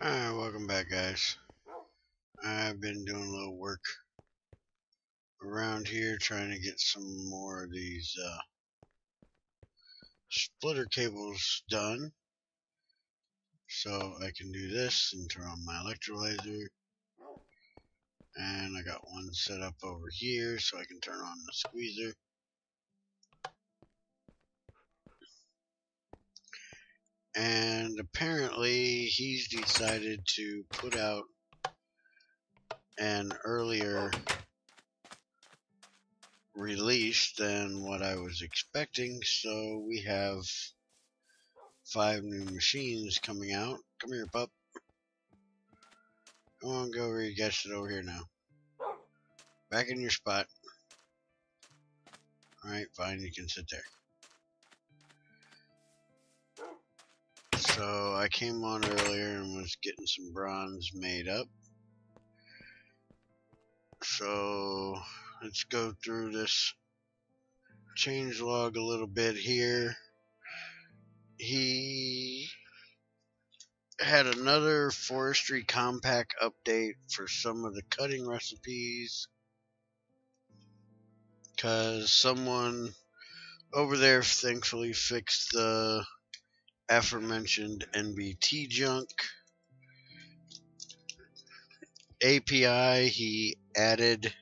Alright, welcome back, guys. I've been doing a little work around here trying to get some more of these splitter cables done so I can do this and turn on my electrolyzer. And I got one set up over here so I can turn on the squeezer. And apparently he's decided to put out an earlier release than what I was expecting, so we have 5 new machines coming out. Come here, pup. Come on, go over. You guys sit over here now. Back in your spot. Alright, fine, you can sit there. So I came on earlier and was getting some bronze made up. So let's go through this changelog a little bit here. He had another forestry compact update for some of the cutting recipes, because someone over there thankfully fixed the aforementioned NBT junk. API, he added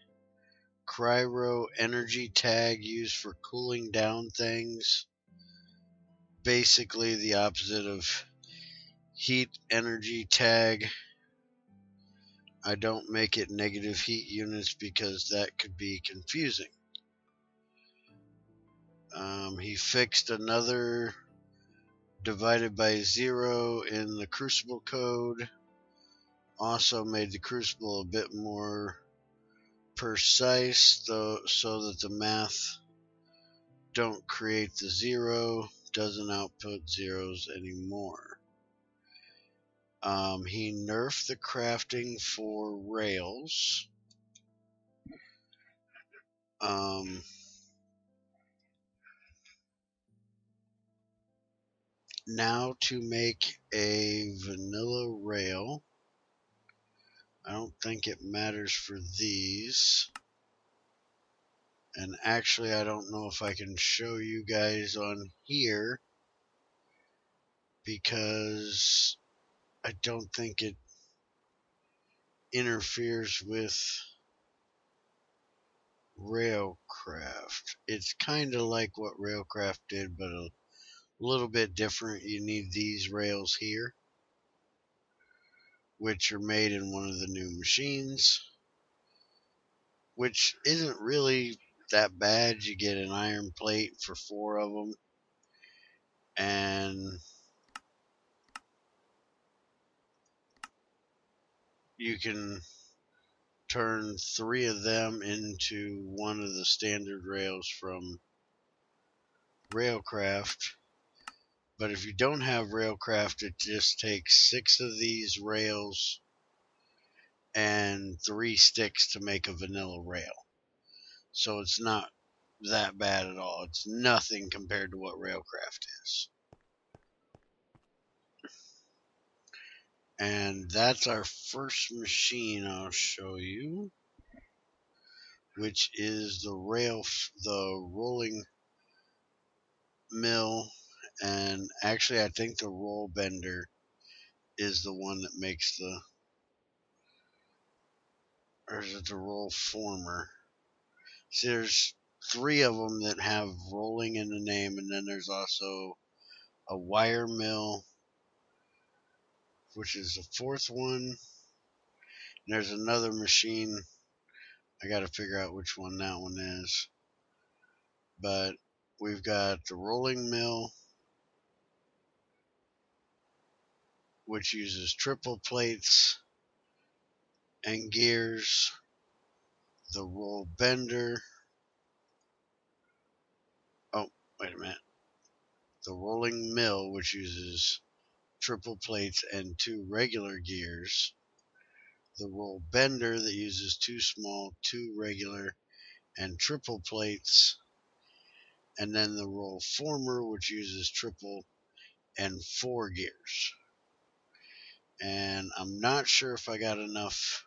cryo energy tag used for cooling down things. Basically the opposite of heat energy tag. I don't make it negative heat units because that could be confusing. He fixed another divided by 0 in the crucible code. Also made the crucible a bit more precise, though, so that the math don't create the 0, doesn't output zeros anymore. He nerfed the crafting for rails. Now to make a vanilla rail, I don't think it matters for these. And actually, I don't know if I can show you guys on here because I don't think it interferes with Railcraft. It's kind of like what Railcraft did, but a little bit different. You need these rails here, which are made in one of the new machines, which isn't really that bad. You get an iron plate for 4 of them, and you can turn 3 of them into one of the standard rails from Railcraft. But if you don't have Railcraft, it just takes 6 of these rails and 3 sticks to make a vanilla rail. So it's not that bad at all. It's nothing compared to what Railcraft is. And that's our first machine I'll show you, which is the rolling mill. And actually, I think the roll bender is the one that makes the, or is it the roll former? See, there's 3 of them that have rolling in the name, and then there's also a wire mill, which is the 4th one. And there's another machine. I got to figure out which one that one is. But we've got the rolling mill, which uses triple plates and gears. The roll bender. Oh, wait a minute. The rolling mill, which uses triple plates and 2 regular gears. The roll bender that uses 2 small, 2 regular, and triple plates. And then the roll former, which uses triple and 4 gears. And I'm not sure if I got enough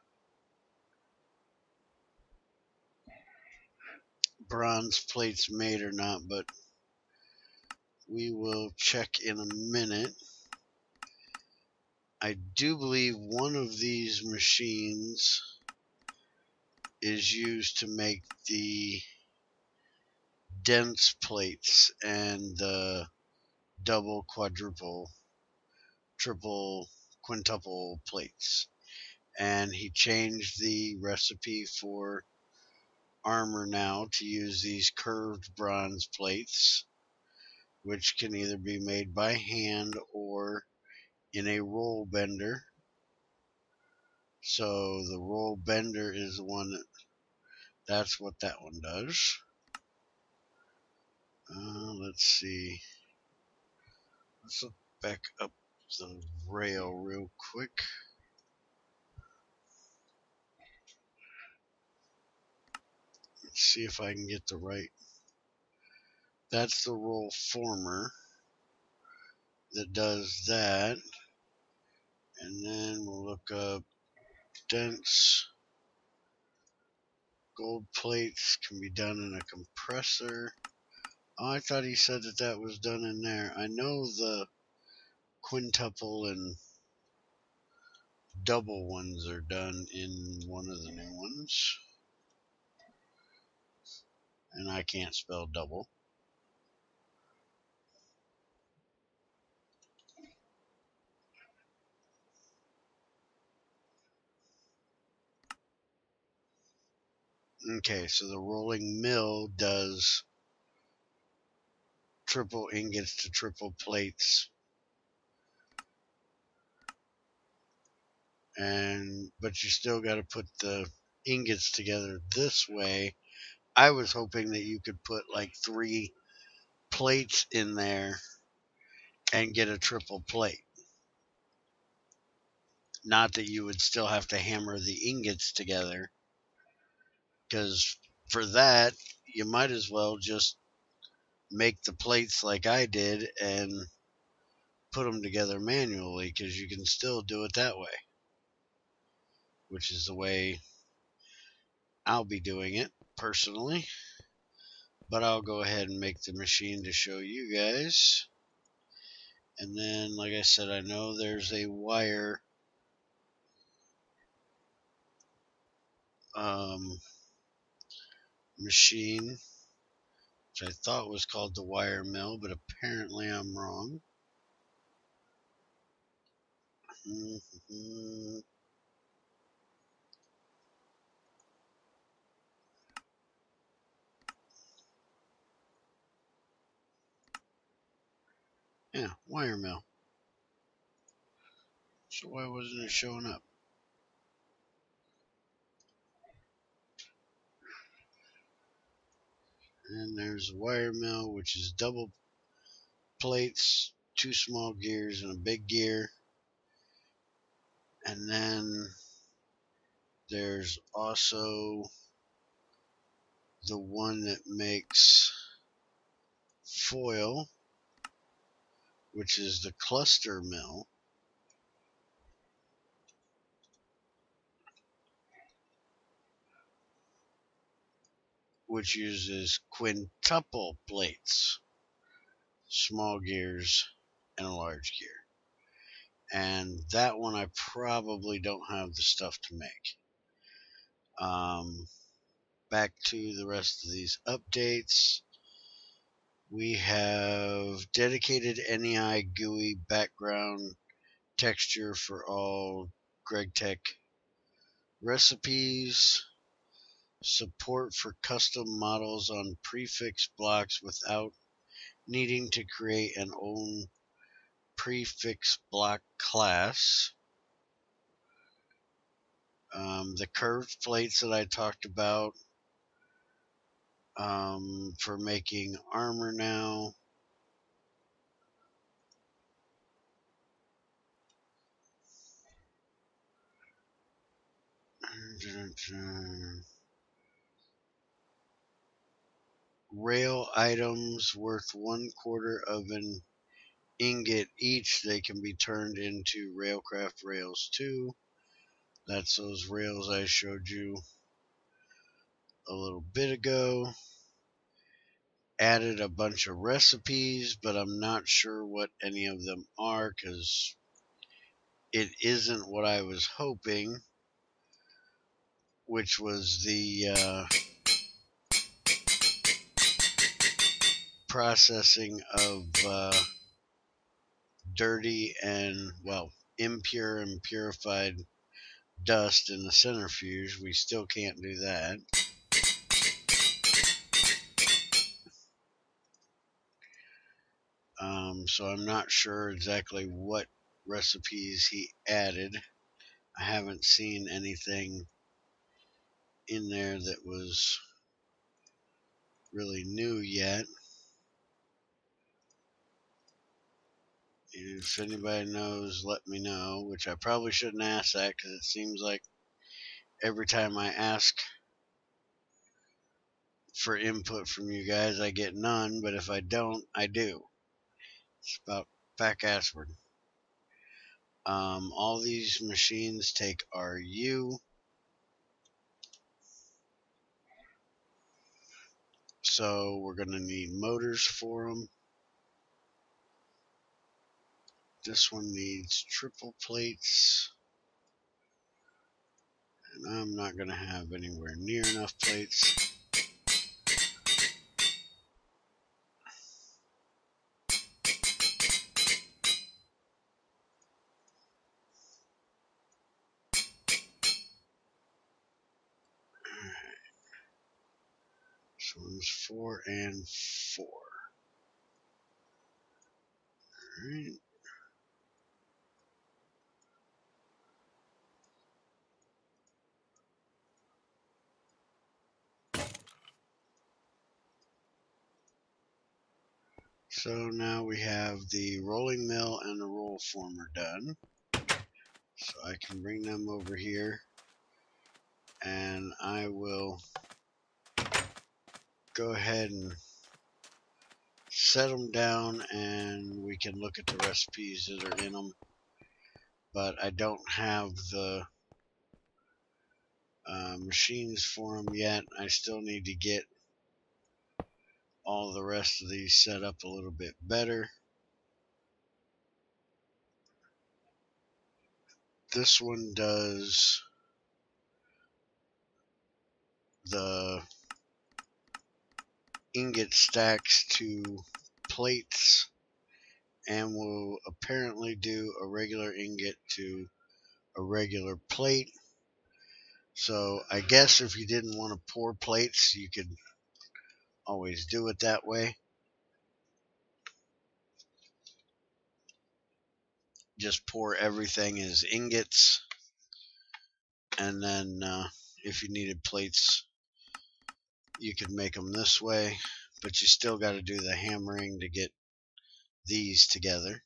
bronze plates made or not, but we will check in a minute. I do believe one of these machines is used to make the dense plates and the double, quadruple, triple, quintuple plates. And he changed the recipe for armor now to use these curved bronze plates, which can either be made by hand or in a roll bender. So the roll bender is the one that's what that one does. Let's see. Let's look back up the rail real quick. Let's see if I can get the right. That's the roll former that does that. And then we'll look up dense. Gold plates can be done in a compressor. Oh, I thought he said that that was done in there. I know the quintuple and double ones are done in one of the new ones. And I can't spell double. Okay, so the rolling mill does triple ingots to triple plates. But you still got to put the ingots together this way. I was hoping that you could put like 3 plates in there and get a triple plate. Not that you would still have to hammer the ingots together, because for that you might as well just make the plates like I did and put them together manually, because you can still do it that way, which is the way I'll be doing it personally. But I'll go ahead and make the machine to show you guys. And then, like I said, I know there's a wire machine, which I thought was called the wire mill, but apparently I'm wrong. Yeah, wire mill. So why wasn't it showing up? And there's a wire mill, which is double plates, 2 small gears, and a big gear. And then there's also the one that makes foil, which is the cluster mill, which uses quintuple plates, small gears, and a large gear. And that one I probably don't have the stuff to make. Back to the rest of these updates. We have dedicated NEI GUI background texture for all Gregtech recipes. Support for custom models on prefix blocks without needing to create an own prefix block class. The curved plates that I talked about for making armor now. Rail items worth 1/4 of an ingot each, they can be turned into Railcraft Rails 2. That's those rails I showed you a little bit ago. Added a bunch of recipes, but I'm not sure what any of them are because it isn't what I was hoping, which was the processing of dirty and, well, impure and purified dust in the centrifuge. We still can't do that. So I'm not sure exactly what recipes he added. I haven't seen anything in there that was really new yet. If anybody knows, let me know, which I probably shouldn't ask that because it seems like every time I ask for input from you guys, I get none, but if I don't, I do. It's about back assward. All these machines take RU, so we're going to need motors for them. This one needs triple plates, and I'm not going to have anywhere near enough plates. This one's 4 and 4. Alright. So now we have the rolling mill and the roll former done. So I can bring them over here and I will go ahead and set them down and we can look at the recipes that are in them. But I don't have the machines for them yet. I still need to get all the rest of these set up a little bit better. This one does the ingot stacks to plates and will apparently do a regular ingot to a regular plate. So I guess if you didn't want to pour plates, you could always do it that way. Just pour everything as ingots, and then if you needed plates, you could make them this way, but you still got to do the hammering to get these together.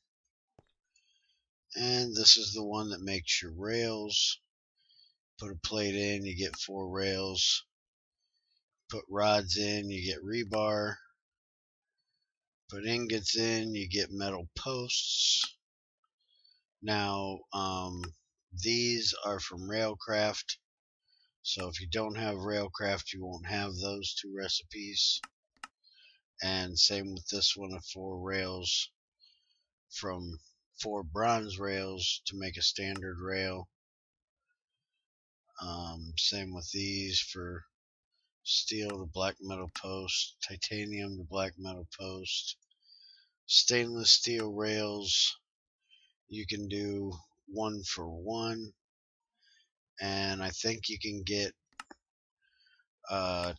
And this is the one that makes your rails. Put a plate in, you get 4 rails. Put rods in, you get rebar. Put ingots in, you get metal posts. Now, these are from Railcraft. So if you don't have Railcraft, you won't have those 2 recipes. And same with this one of 4 rails from 4 bronze rails to make a standard rail. Same with these for steel to black metal post, titanium to black metal post. Stainless steel rails, you can do 1 for 1, and I think you can get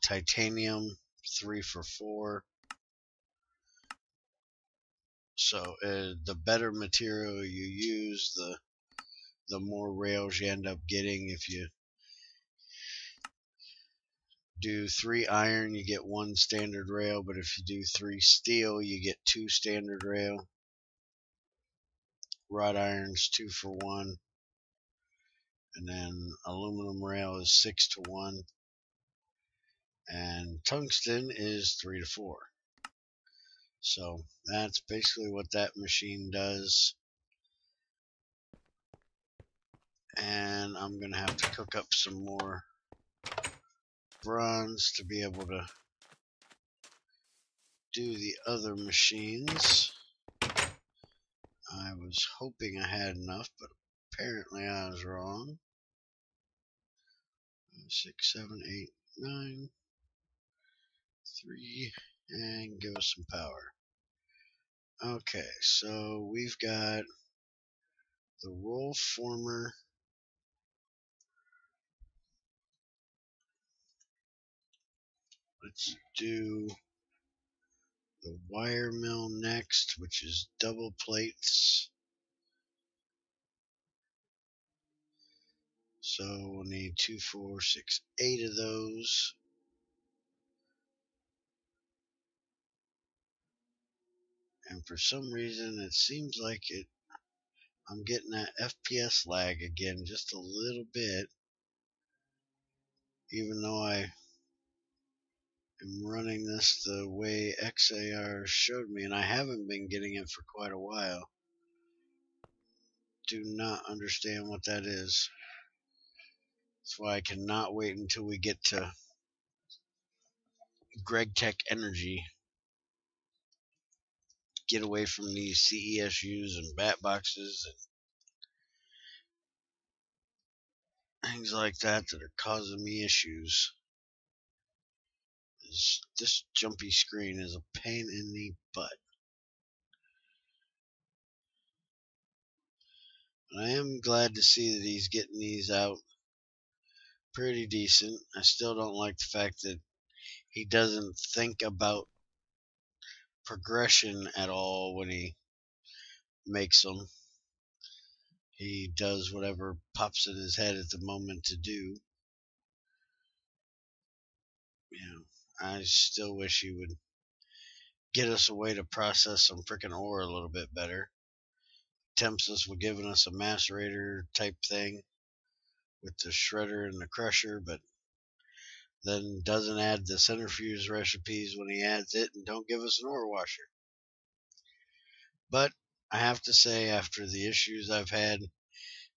titanium 3 for 4. So the better material you use, the more rails you end up getting. If you do 3 iron, you get 1 standard rail, but if you do 3 steel, you get 2 standard rail. Wrought iron's 2 for 1, and then aluminum rail is 6 to 1, and tungsten is 3 to 4. So that's basically what that machine does. And I'm going to have to cook up some more bronze to be able to do the other machines. I was hoping I had enough, but apparently I was wrong. 6, 7, 8, 9, 3, and give us some power. Okay, so we've got the roll former. Let's do the wire mill next, which is double plates. So we'll need 2, 4, 6, 8 of those. And for some reason, it seems like I'm getting that FPS lag again just a little bit, even though I am running this the way XAR showed me, and I haven't been getting it for quite a while. Do not understand what that is. That's why I cannot wait until we get to Gregtech Energy. Get away from these CESUs and bat boxes and things like that that are causing me issues. This jumpy screen is a pain in the butt. I am glad to see that he's getting these out pretty decent. I still don't like the fact that he doesn't think about progression at all when he makes them. He does whatever pops in his head at the moment to do. I still wish he would get us a way to process some frickin' ore a little bit better. Tempts us with giving us a macerator type thing with the shredder and the crusher, but then doesn't add the centrifuge recipes when he adds it, and don't give us an ore washer. But I have to say, after the issues I've had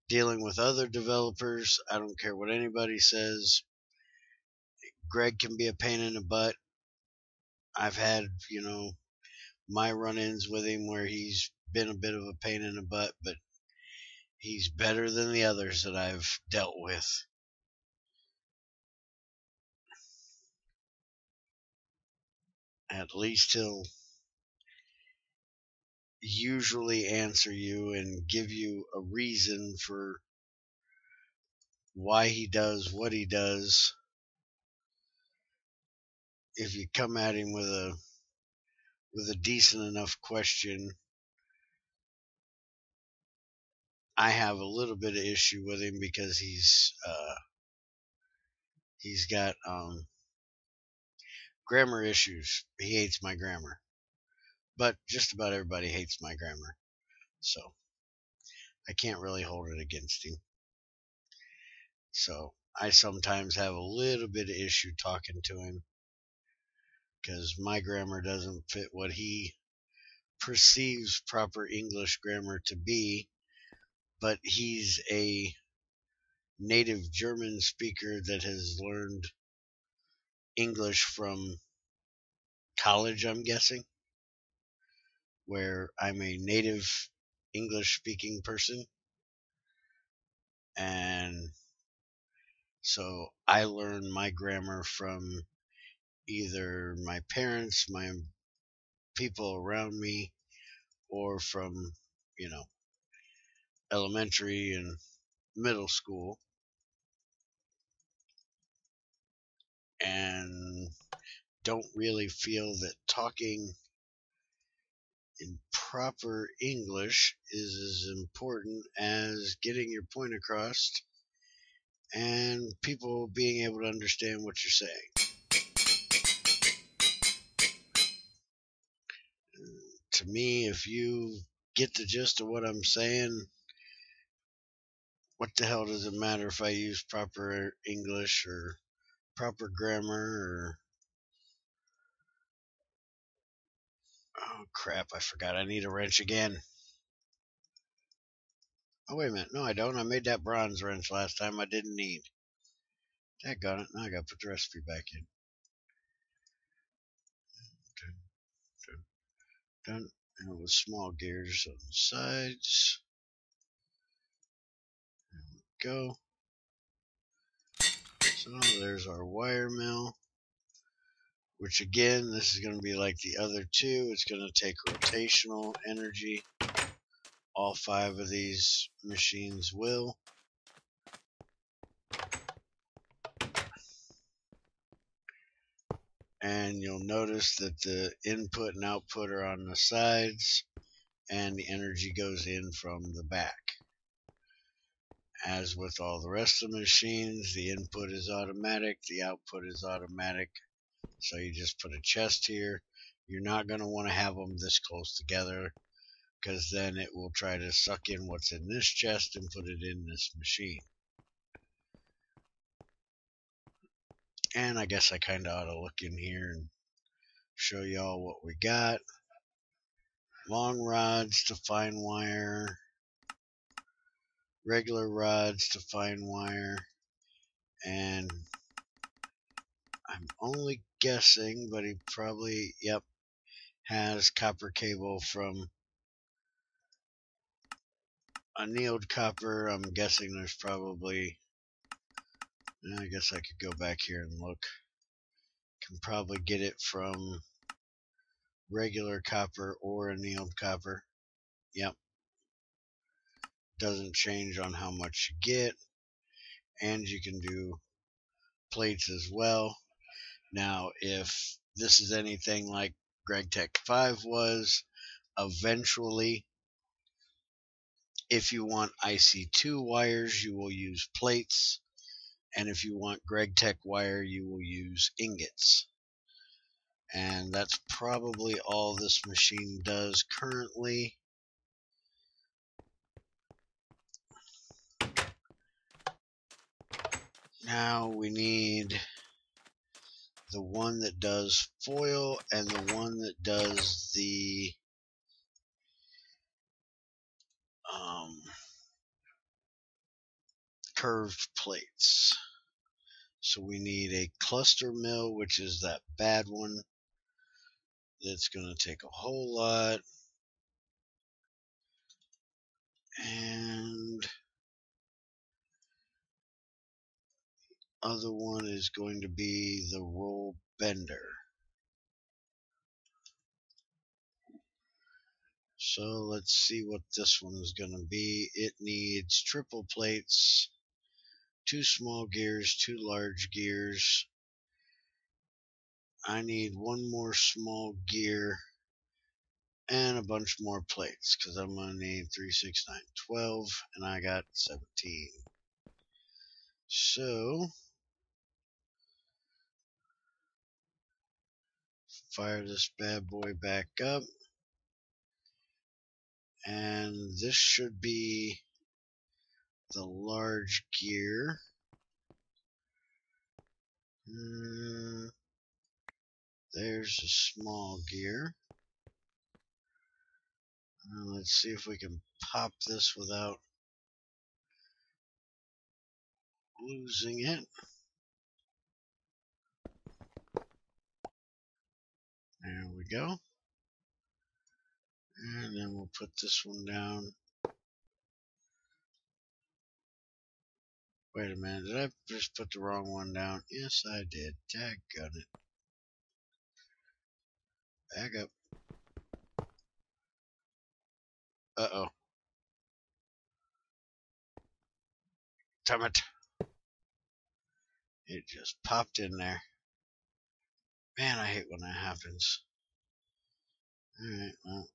dealing with other developers, I don't care what anybody says, Greg can be a pain in the butt. I've had, my run-ins with him where he's been a bit of a pain in the butt, but he's better than the others that I've dealt with. At least he'll usually answer you and give you a reason for why he does what he does. If you come at him with a decent enough question, I have a little bit of issue with him because he's got grammar issues. He hates my grammar, but just about everybody hates my grammar, so I can't really hold it against him. So I sometimes have a little bit of issue talking to him because my grammar doesn't fit what he perceives proper English grammar to be, but he's a native German speaker that has learned English from college, I'm guessing, where I'm a native English speaking person. And so I learned my grammar from either my parents, my people around me, or from, elementary and middle school. And don't really feel that talking in proper English is as important as getting your point across and people being able to understand what you're saying. To me, if you get the gist of what I'm saying, what the hell does it matter if I use proper English or proper grammar or Oh crap, I forgot I need a wrench again. Oh wait a minute, no I don't. I made that bronze wrench last time I didn't need. Daggone it, now I gotta put the recipe back in. Dun, dun, dun. And with small gears on the sides. There we go. So there's our wire mill. Which again, this is going to be like the other two. It's going to take rotational energy. All 5 of these machines will. And you'll notice that the input and output are on the sides, and the energy goes in from the back. As with all the rest of the machines, the input is automatic, the output is automatic. So you just put a chest here. You're not going to want to have them this close together, because then it will try to suck in what's in this chest and put it in this machine. And I guess I kind of ought to look in here and show y'all what we got. Long rods to fine wire, regular rods to fine wire, and I'm only guessing, but he probably, yep, has copper cable from annealed copper. I'm guessing there's probably, I guess I could go back here and look. Can probably get it from regular copper or annealed copper. Yep. Doesn't change on how much you get. And you can do plates as well. Now, if this is anything like Gregtech 5 was, eventually, if you want IC2 wires, you will use plates. And if you want Gregtech wire, you will use ingots. And that's probably all this machine does currently. Now we need the one that does foil and the one that does the curved plates. So we need a cluster mill, which is that bad one. That's going to take a whole lot. And other one is going to be the roll bender. So let's see what this one is going to be. It needs triple plates, 2 small gears, 2 large gears. I need 1 more small gear and a bunch more plates, because I'm going to need 3, 6, 9, 12, and I got 17. So fire this bad boy back up, and this should be the large gear. There's a small gear. Let's see if we can pop this without losing it. There we go. And then we'll put this one down. Wait a minute, did I just put the wrong one down? Yes, I did. Daggone it. Back up. Uh-oh. Damn it. It just popped in there. Man, I hate when that happens. Alright, well,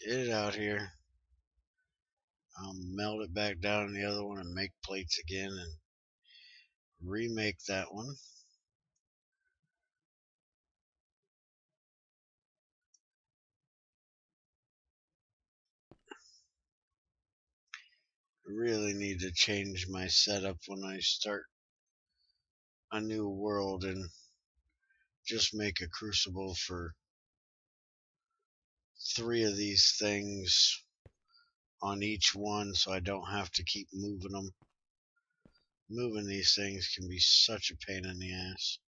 get it out here. I'll melt it back down in the other one and make plates again and remake that one. I really need to change my setup when I start a new world and just make a crucible for 3 of these things on each one so I don't have to keep moving them. Moving these things can be such a pain in the ass.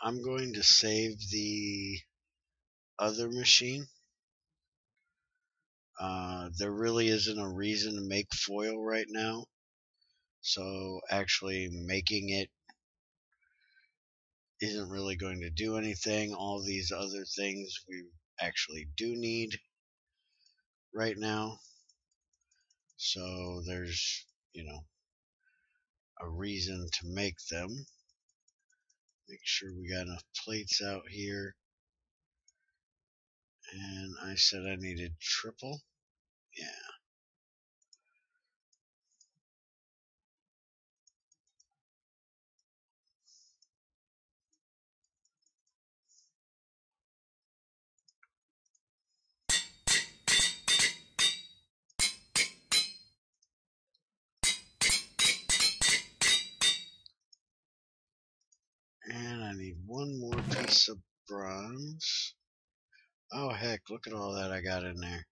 I'm going to save the other machine. There really isn't a reason to make foil right now, so actually making it isn't really going to do anything. All these other things we actually do need right now, so there's, a reason to make them. Make sure we got enough plates out here. And I said I needed triple. Yeah. And I need one more piece of bronze. Oh heck, look at all that I got in there.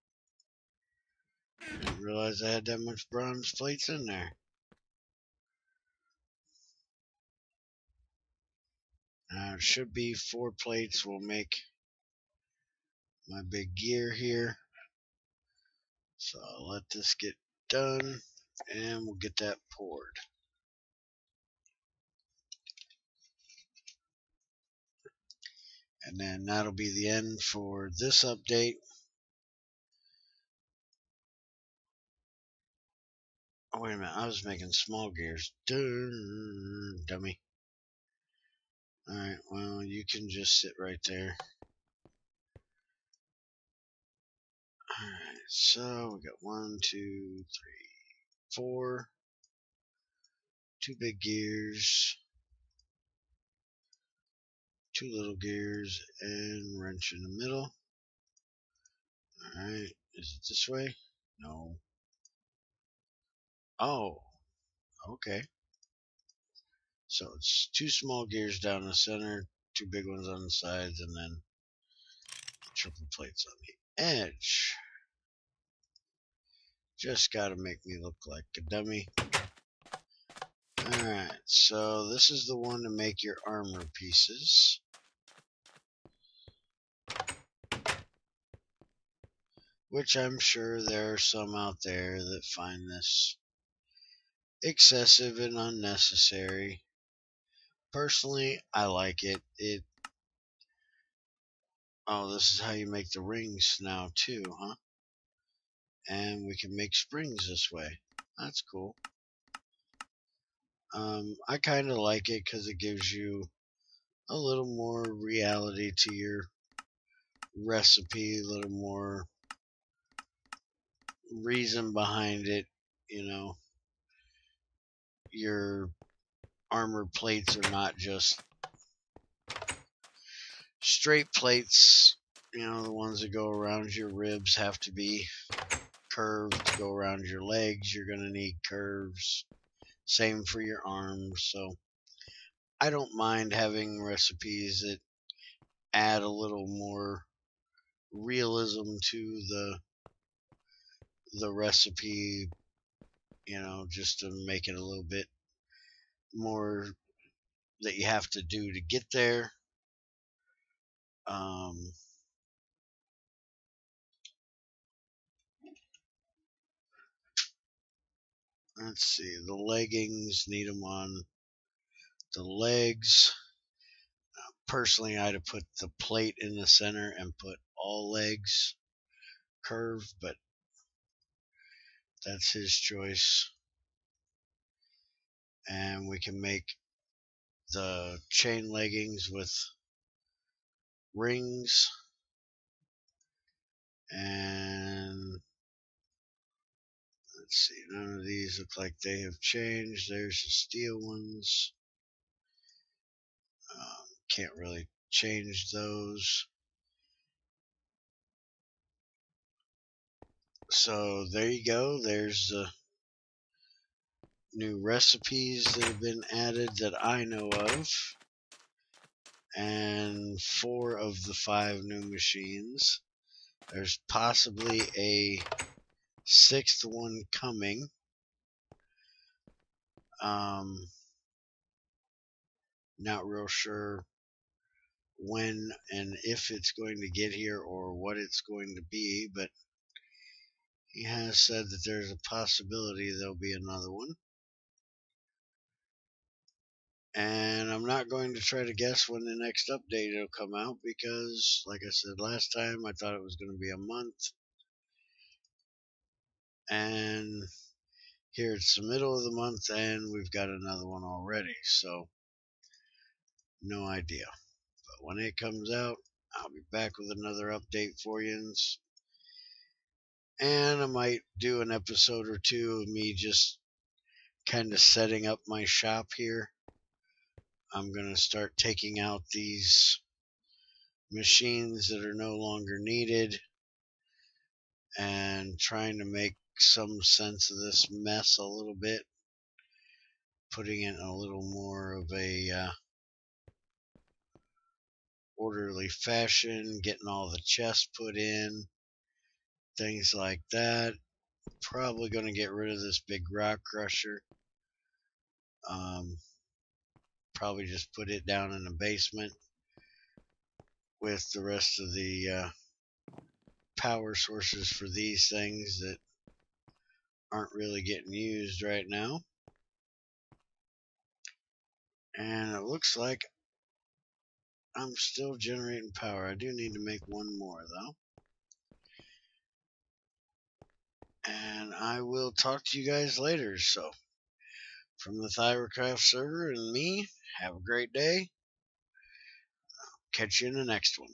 Didn't realize I had that much bronze plates in there. Now it should be 4 plates will make my big gear here. So I'll let this get done and we'll get that poured. And then that'll be the end for this update. Oh, wait a minute, I was making small gears. Dummy. Alright, well, you can just sit right there. Alright, so we got 1, 2, 3, 4. 2 big gears. 2 little gears and wrench in the middle. Alright, is it this way? No. Oh, okay. So it's 2 small gears down the center, 2 big ones on the sides, and then triple plates on the edge. Just gotta make me look like a dummy. Alright, so this is the one to make your armor pieces. Which I'm sure there are some out there that find this excessive and unnecessary. Personally, I like it. Oh, this is how you make the rings now too, huh? And we can make springs this way. That's cool. I kind of like it because it gives you a little more reality to your recipe, a little more reason behind it. Your armor plates are not just straight plates. The ones that go around your ribs have to be curved to go around your legs. You're going to need curves. Same for your arms. So I don't mind having recipes that add a little more realism to the recipe, just to make it a little bit more that you have to do to get there. Let's see, the leggings, need them on the legs. Personally, I'd have put the plate in the center and put all legs curved, but that's his choice. And we can make the chain leggings with rings. And let's see, none of these look like they have changed. There's the steel ones. Can't really change those. So there you go. There's the new recipes that have been added that I know of, and 4 of the 5 new machines. There's possibly a 6th one coming. Not real sure when and if it's going to get here or what it's going to be, but he has said that there's a possibility there'll be another one. And I'm not going to try to guess when the next update will come out because, like I said last time, I thought it was going to be a month. And here it's the middle of the month and we've got another one already. So, no idea. But when it comes out, I'll be back with another update for you. And I might do an episode or 2 of me just kind of setting up my shop here. I'm going to start taking out these machines that are no longer needed and trying to make some sense of this mess a little bit, putting it in a little more of a orderly fashion, getting all the chests put in, things like that. Probably going to get rid of this big rock crusher. Probably just put it down in the basement with the rest of the power sources for these things that aren't really getting used right now. And it looks like I'm still generating power. I do need to make one more though. And I will talk to you guys later. So, from the Thylacraft Server and me, have a great day. Catch you in the next one.